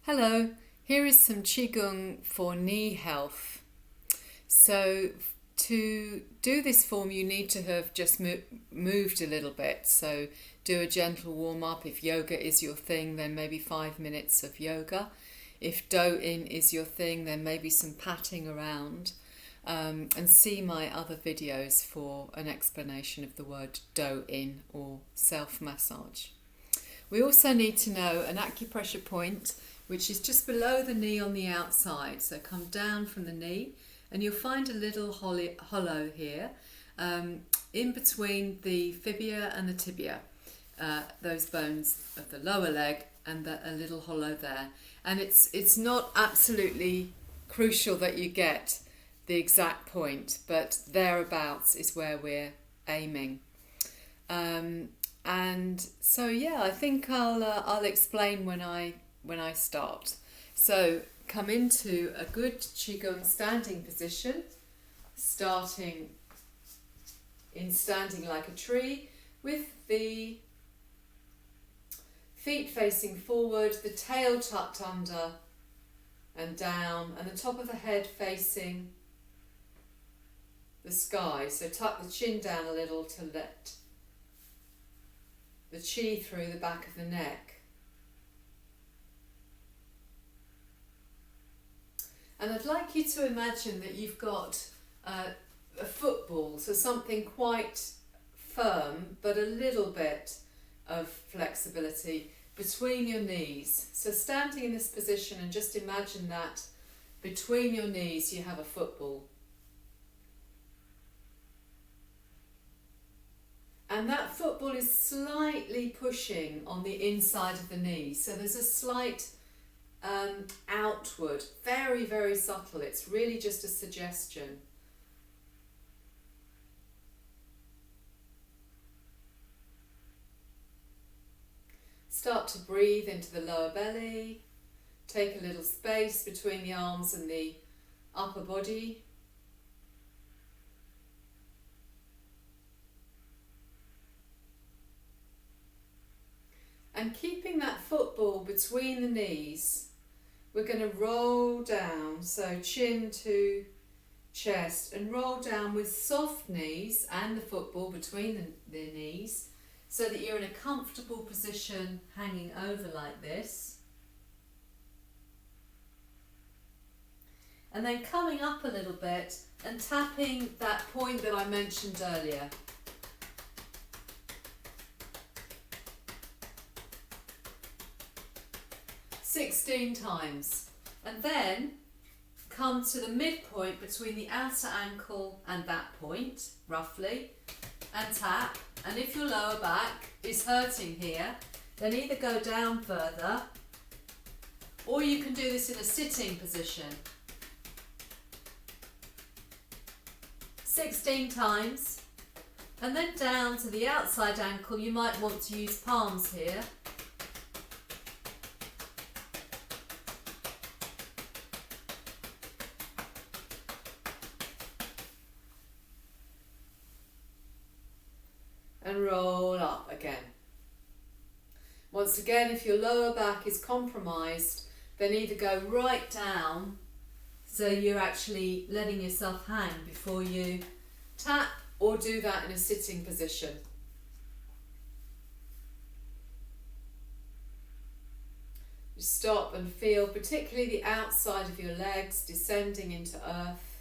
Hello, here is some Qigong for knee health. So to do this form you need to have just moved a little bit. So do a gentle warm up. If yoga is your thing, then maybe 5 minutes of yoga. If do-in is your thing, then maybe some patting around. And see my other videos for an explanation of the word do-in or self-massage. We also need to know an acupressure point, which is just below the knee on the outside. So come down from the knee and you'll find a little hollow here in between the fibula and the tibia, those bones of the lower leg, and a little hollow there. And it's not absolutely crucial that you get the exact point, but thereabouts is where we're aiming. And so yeah, I think I'll explain when I start. So come into a good Qigong standing position, starting like a tree with the feet facing forward, the tail tucked under and down, and the top of the head facing the sky. So tuck the chin down a little to let the chi through the back of the neck. And I'd like you to imagine that you've got a football, so something quite firm but a little bit of flexibility between your knees. So standing in this position, and just imagine that between your knees you have a football. And that football is slightly pushing on the inside of the knee. So there's a slight outward, very, very subtle. It's really just a suggestion. Start to breathe into the lower belly. Take a little space between the arms and the upper body. And keeping that football between the knees, we're going to roll down, so chin to chest, and roll down with soft knees and the football between the knees, so that you're in a comfortable position hanging over like this. And then coming up a little bit and tapping that point that I mentioned earlier. "16 times, and then come to the midpoint between the outer ankle and that point, roughly, and tap. And if your lower back is hurting here, then either go down further, or you can do this in a sitting position. 16 times, and then down to the outside ankle. You might want to use palms here. And roll up again. Once again, if your lower back is compromised, then either go right down, so you're actually letting yourself hang before you tap, or do that in a sitting position. You stop and feel particularly the outside of your legs descending into earth.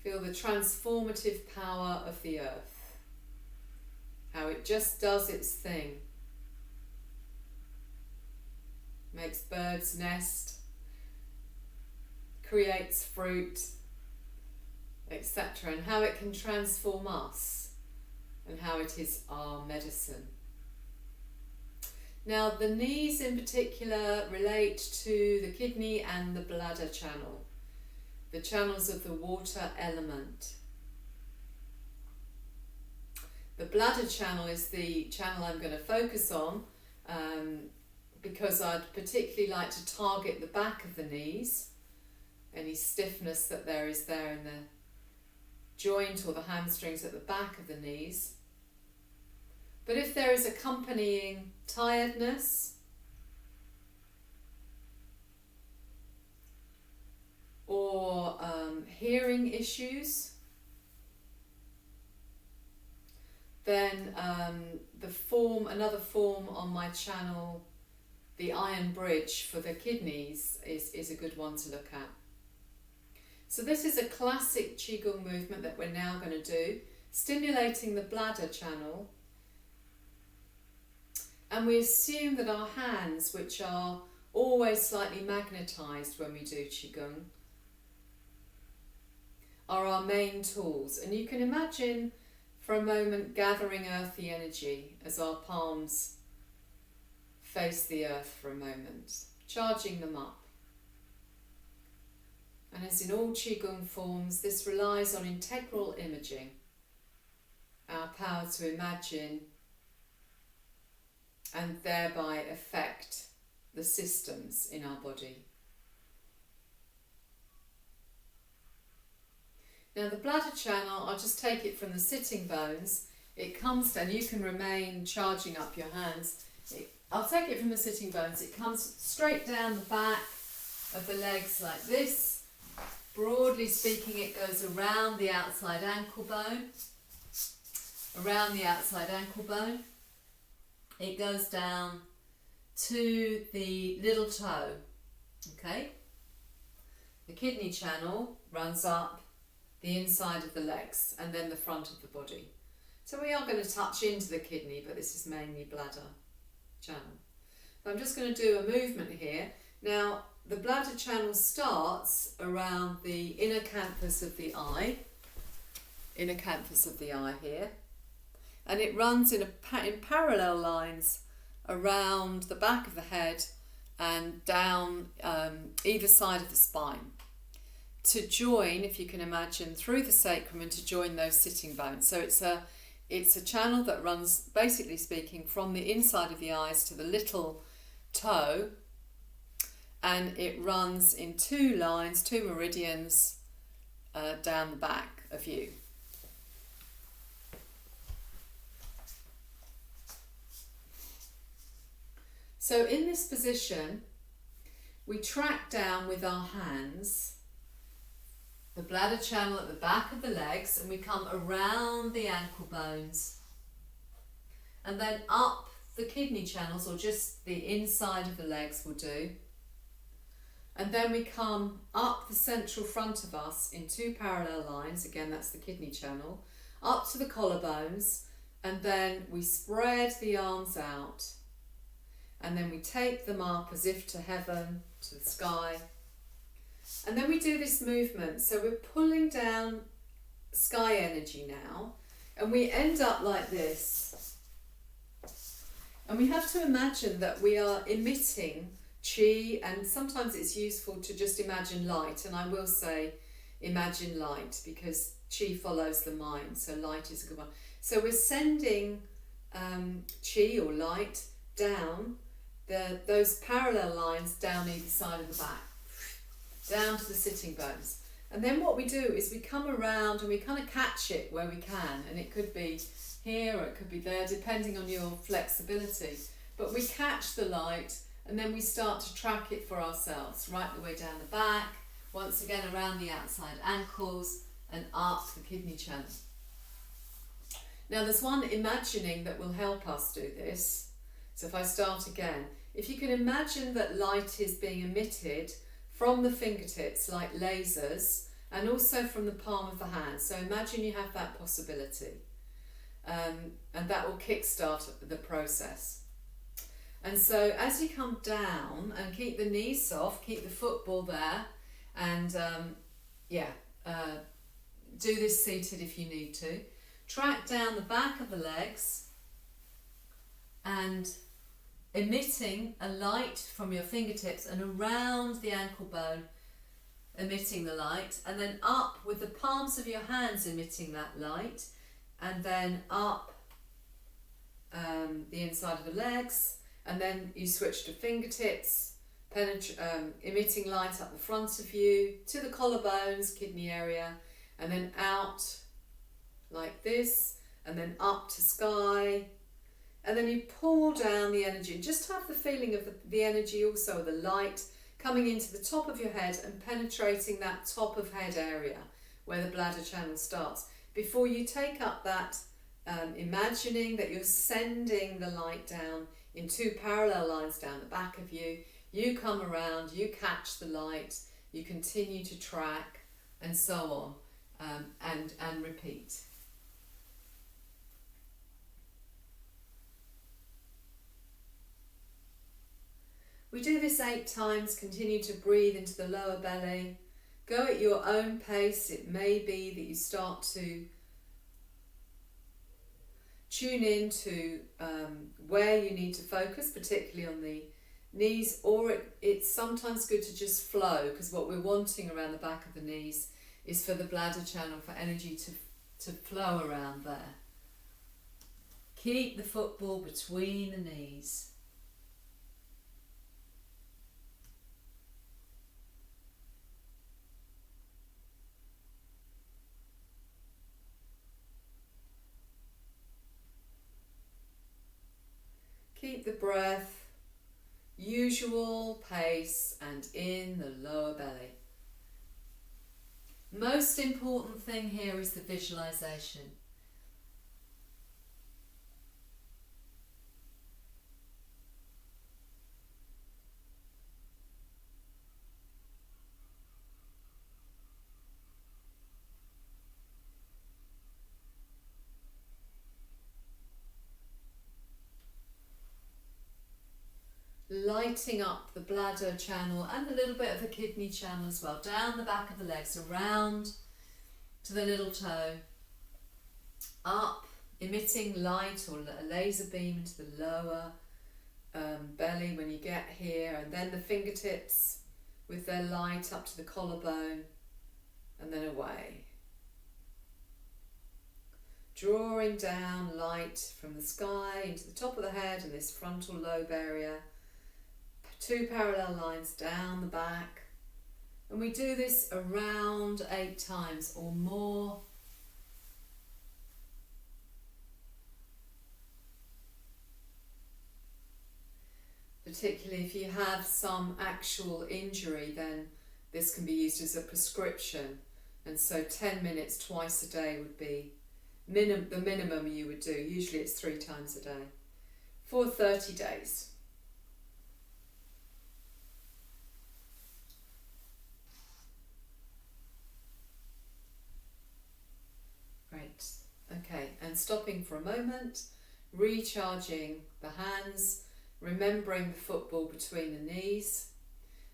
Feel the transformative power of the earth, how it just does its thing. Makes birds nest, creates fruit, etc. And how it can transform us, and how it is our medicine. Now, the knees in particular relate to the kidney and the bladder channel, the channels of the water element. The bladder channel is the channel I'm going to focus on because I'd particularly like to target the back of the knees, any stiffness that there is there in the joint or the hamstrings at the back of the knees. But if there is accompanying tiredness or hearing issues, then another form on my channel, the iron bridge for the kidneys, is a good one to look at. So this is a classic Qigong movement that we're now going to do, stimulating the bladder channel. And we assume that our hands, which are always slightly magnetised when we do Qigong, are our main tools. And you can imagine for a moment gathering earthy energy as our palms face the earth for a moment, charging them up. And as in all Qigong forms, this relies on integral imaging, our power to imagine and thereby affect the systems in our body. Now the bladder channel, I'll just take it from the sitting bones. It comes down, you can remain charging up your hands. I'll take it from the sitting bones. It comes straight down the back of the legs like this. Broadly speaking, it goes around the outside ankle bone. Around the outside ankle bone. It goes down to the little toe. Okay? The kidney channel runs up the inside of the legs and then the front of the body. So we are going to touch into the kidney, but this is mainly bladder channel. But I'm just going to do a movement here. Now, the bladder channel starts around the inner canthus of the eye, here, and it runs in parallel lines around the back of the head and down either side of the spine to join, if you can imagine, through the sacrum and to join those sitting bones. So it's a channel that runs, basically speaking, from the inside of the eyes to the little toe, and it runs in two lines, two meridians down the back of you. So in this position, we track down with our hands the bladder channel at the back of the legs, and we come around the ankle bones and then up the kidney channels, or just the inside of the legs will do. And then we come up the central front of us in two parallel lines, again that's the kidney channel, up to the collarbones, and then we spread the arms out and then we take them up as if to heaven, to the sky. And then we do this movement, so we're pulling down sky energy now, and we end up like this. And we have to imagine that we are emitting chi, and sometimes it's useful to just imagine light, and I will say imagine light because chi follows the mind, so light is a good one. So we're sending chi or light down those parallel lines down either side of the back, down to the sitting bones. And then what we do is we come around and we kind of catch it where we can, and it could be here or it could be there depending on your flexibility, but we catch the light and then we start to track it for ourselves right the way down the back, once again around the outside ankles and up the kidney channel. Now there's one imagining that will help us do this. So if I start again, if you can imagine that light is being emitted from the fingertips like lasers, and also from the palm of the hand. So imagine you have that possibility, and that will kickstart the process. And so as you come down, and keep the knees soft, keep the football there, and do this seated if you need to. Track down the back of the legs and emitting a light from your fingertips and around the ankle bone, emitting the light, and then up with the palms of your hands emitting that light, and then up the inside of the legs, and then you switch to fingertips, emitting light up the front of you to the collarbones, kidney area, and then out like this, and then up to sky, and then you pull down the energy. Just have the feeling of the energy also, the light coming into the top of your head and penetrating that top of head area where the bladder channel starts. Before you take up that, imagining that you're sending the light down in two parallel lines down the back of you, you come around, you catch the light, you continue to track, and so on, and repeat. We do this 8 times, continue to breathe into the lower belly. Go at your own pace. It may be that you start to tune in to where you need to focus, particularly on the knees, or it's sometimes good to just flow, because what we're wanting around the back of the knees is for the bladder channel, for energy to flow around there. Keep the football between the knees. Keep the breath, usual pace, and in the lower belly. Most important thing here is the visualization. Lighting up the bladder channel and a little bit of the kidney channel as well, down the back of the legs, around to the little toe, up, emitting light or a laser beam into the lower belly when you get here, and then the fingertips with their light up to the collarbone, and then away. Drawing down light from the sky into the top of the head and this frontal lobe area. 2 parallel lines down the back, and we do this around 8 times or more. Particularly if you have some actual injury, then this can be used as a prescription, and so 10 minutes twice a day would be the minimum you would do. Usually it's 3 times a day for 30 days. Great. Okay, and stopping for a moment, recharging the hands, remembering the football between the knees.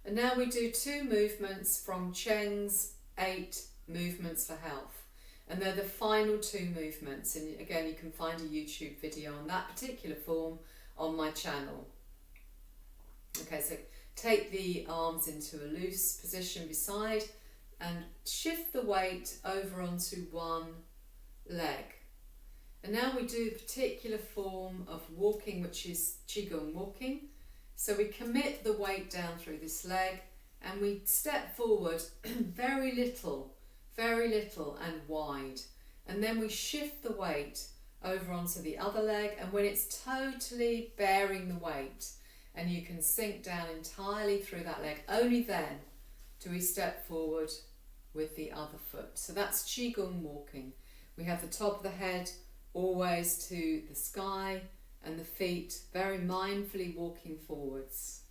And now we do 2 movements from Cheng's 8 movements for health. And they're the final 2 movements. And again, you can find a YouTube video on that particular form on my channel. Okay, so take the arms into a loose position beside and shift the weight over onto one leg. And now we do a particular form of walking, which is Qigong Walking. So we commit the weight down through this leg and we step forward very little and wide. And then we shift the weight over onto the other leg, and when it's totally bearing the weight and you can sink down entirely through that leg, only then do we step forward with the other foot. So that's Qigong Walking. We have the top of the head always to the sky and the feet very mindfully walking forwards.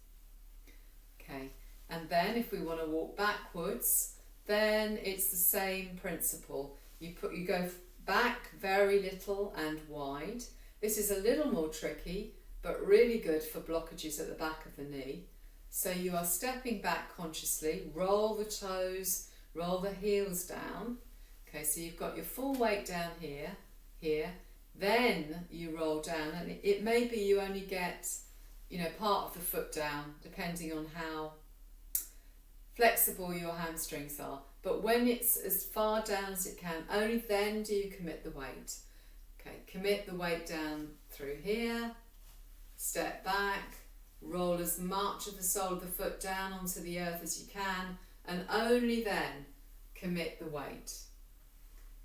Okay, and then if we want to walk backwards, then it's the same principle. You go back very little and wide. This is a little more tricky, but really good for blockages at the back of the knee. So you are stepping back consciously, roll the toes, roll the heels down. Okay, so you've got your full weight down here, then you roll down, and it may be you only get, part of the foot down, depending on how flexible your hamstrings are. But when it's as far down as it can, only then do you commit the weight. Okay, commit the weight down through here, step back, roll as much of the sole of the foot down onto the earth as you can, and only then commit the weight.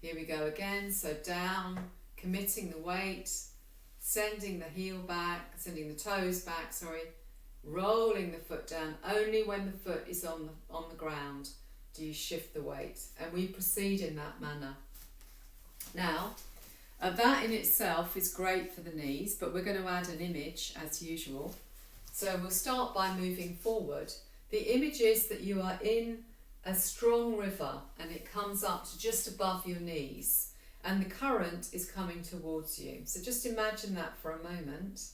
Here we go again, so down, committing the weight sending the heel back, sending the toes back, sorry, rolling the foot down. Only when the foot is on the ground do you shift the weight, and we proceed in that manner. Now, that in itself is great for the knees, but we're going to add an image as usual. So we'll start by moving forward. The image is that you are in a strong river and it comes up to just above your knees, and the current is coming towards you. So just imagine that for a moment.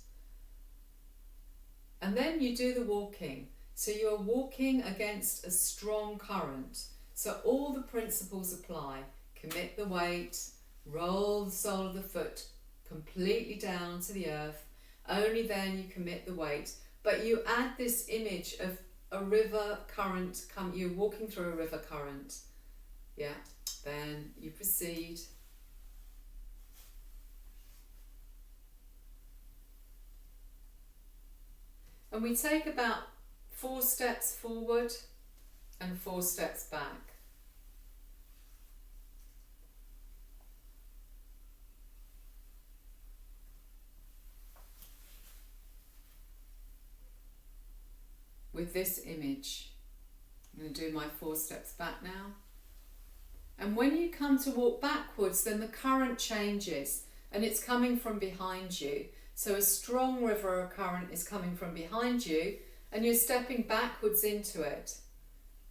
And then you do the walking. So you're walking against a strong current. So all the principles apply. Commit the weight, roll the sole of the foot completely down to the earth. Only then you commit the weight. But you add this image of a river current, you're walking through a river current. Yeah, then you proceed. And we take about 4 steps forward and 4 steps back. With this image, I'm going to do my 4 steps back now. And when you come to walk backwards, then the current changes and it's coming from behind you. So a strong river or current is coming from behind you and you're stepping backwards into it.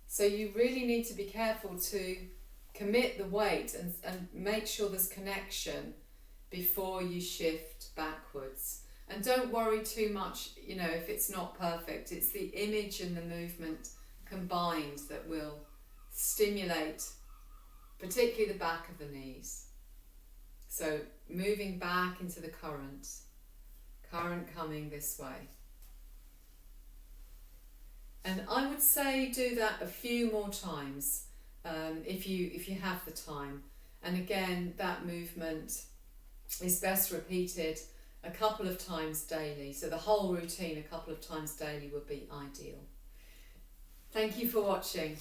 So you really need to be careful to commit the weight and make sure there's connection before you shift backwards. And don't worry too much, if it's not perfect. It's the image and the movement combined that will stimulate, particularly the back of the knees. So moving back into the current coming this way. And I would say do that a few more times if you have the time. And again, that movement is best repeated a couple of times daily. So the whole routine a couple of times daily would be ideal. Thank you for watching.